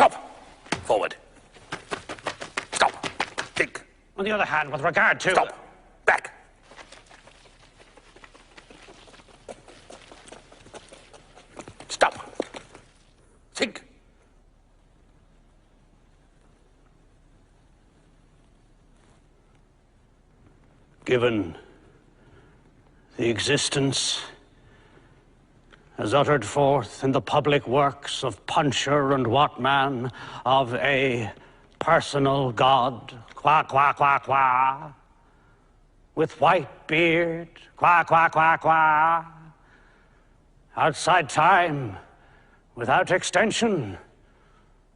Stop! Forward. Stop. Think. On the other hand, with regard to... Stop. Back. Stop. Think. Given the existence as uttered forth in the public works of Puncher and Watman of a personal God, qua, qua, qua, qua, with white beard, qua, qua, qua, qua, outside time, without extension,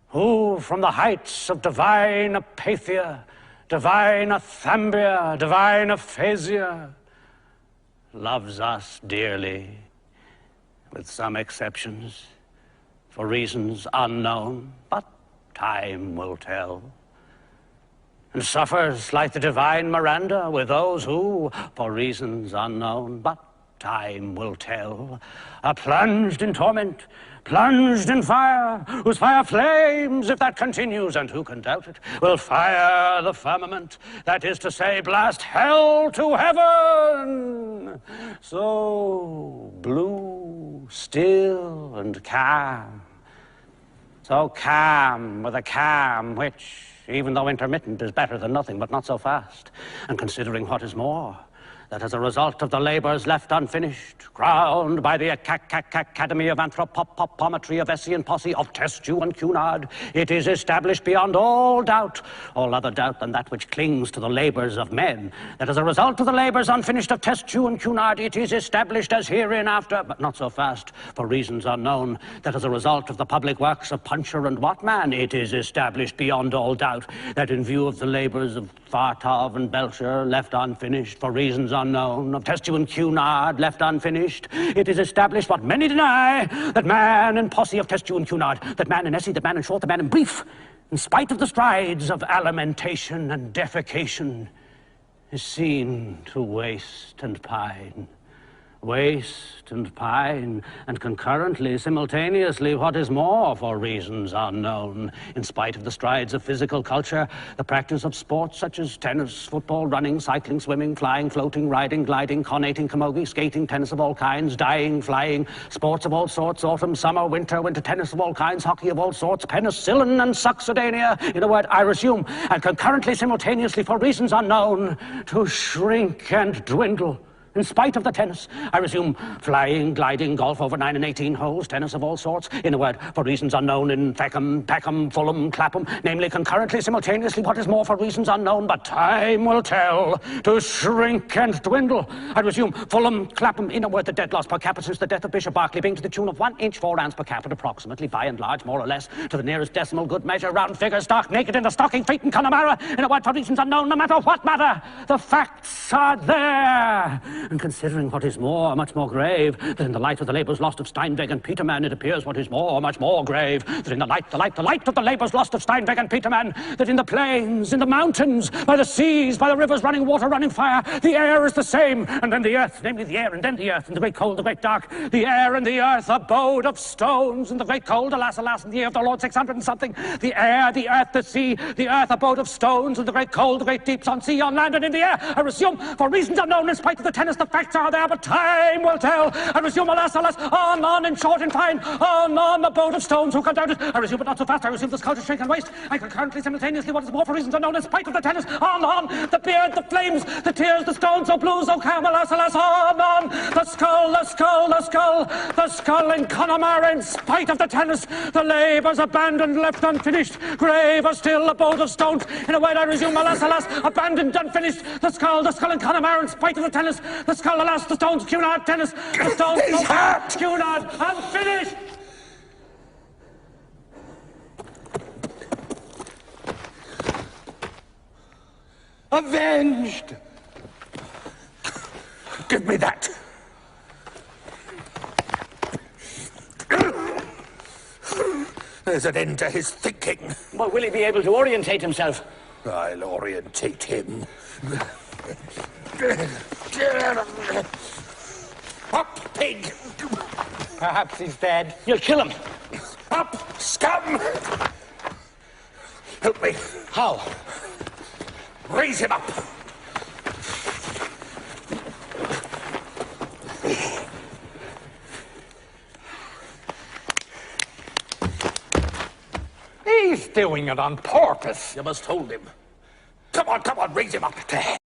who from the heights of divine apathia, divine athambia, divine aphasia, loves us dearly, with some exceptions, for reasons unknown, but time will tell, and suffers like the divine Miranda with those who, for reasons unknown, but time will tell, are plunged in torment, plunged in fire, whose fire flames, if that continues, and who can doubt it, will fire the firmament, that is to say, blast hell to heaven. So blue, still, and calm. So calm with a calm which, even though intermittent, is better than nothing, but not so fast. And considering what is more, that as a result of the labors left unfinished, crowned by the Academy of Anthropometry of Essay and Posse of Testu and Cunard, it is established beyond all doubt, all other doubt than that which clings to the labors of men, that as a result of the labors unfinished of Testu and Cunard, it is established as hereinafter, but not so fast, for reasons unknown, that as a result of the public works of Puncher and Watman, it is established beyond all doubt, that in view of the labors of Fartov and Belcher, left unfinished, for reasons unknown, of Testu and Cunard, left unfinished, it is established what many deny, that man in Posse of Testu and Cunard, that man in Essay, that man in Short, that man in Brief, in spite of the strides of alimentation and defecation, is seen to waste and pine. Waste and pine, and concurrently, simultaneously, what is more, for reasons unknown, in spite of the strides of physical culture, the practice of sports such as tennis, football, running, cycling, swimming, flying, floating, riding, gliding, conating, camogie, skating, tennis of all kinds, dying, flying, sports of all sorts, autumn, summer, winter tennis of all kinds, hockey of all sorts, penicillin and succedanea, in a word, I resume, and concurrently, simultaneously, for reasons unknown, to shrink and dwindle. In spite of the tennis, I resume, flying, gliding, golf over 9 and 18 holes, tennis of all sorts, in a word, for reasons unknown in Peckham, Fulham, Clapham, namely concurrently, simultaneously, what is more for reasons unknown, but time will tell, to shrink and dwindle. I resume, Fulham, Clapham, in a word, the dead loss per capita since the death of Bishop Berkeley being to the tune of 1 inch 4 ounce per capita, approximately, by and large, more or less, to the nearest decimal, good measure, round figure, stark naked in the stocking feet in Connemara, in a word, for reasons unknown, no matter what matter, the facts are there. And considering what is more, much more grave, that in the light of the labours lost of Steinweg and Petermann, it appears what is more, much more grave, that in the light of the labours lost of Steinweg and Petermann, that in the plains, in the mountains, by the seas, by the rivers running water, running fire, the air is the same, and then the earth, namely the air, and then the earth, and the great cold, the great dark, the air and the earth, abode of stones, and the great cold, alas, alas, in the year of the Lord 600 and something, the air, the earth, the sea, the earth, abode of stones, and the great cold, the great deeps, on sea, on land, and in the air. I resume, for reasons unknown, in spite of the tennis, the facts are there, but time will tell. I resume, alas, alas, on, in short and fine, on, the boat of stones, who can doubt it? I resume, but not so fast. I resume, the skull to shrink and waste. I concurrently, simultaneously, what is more for reasons unknown, in spite of the tennis, on, the beard, the flames, the tears, the stones, so blue, so calm, alas, alas, on, the skull, the skull, the skull, the skull in Connemara, in spite of the tennis, the labours abandoned, left unfinished, graver still, a boat of stones. In a word, I resume, alas, alas, abandoned, unfinished, the skull in Connemara, in spite of the tennis, the skull, alas, the stones, Cunard, tennis, the stones, Cunard, unfinished. Avenged! Give me that. There's an end to his thinking. But will he be able to orientate himself? I'll orientate him. Up, pig! Perhaps he's dead. You'll kill him. Up, scum! Help me. How? Raise him up. He's doing it on purpose. You must hold him. Come on, raise him up.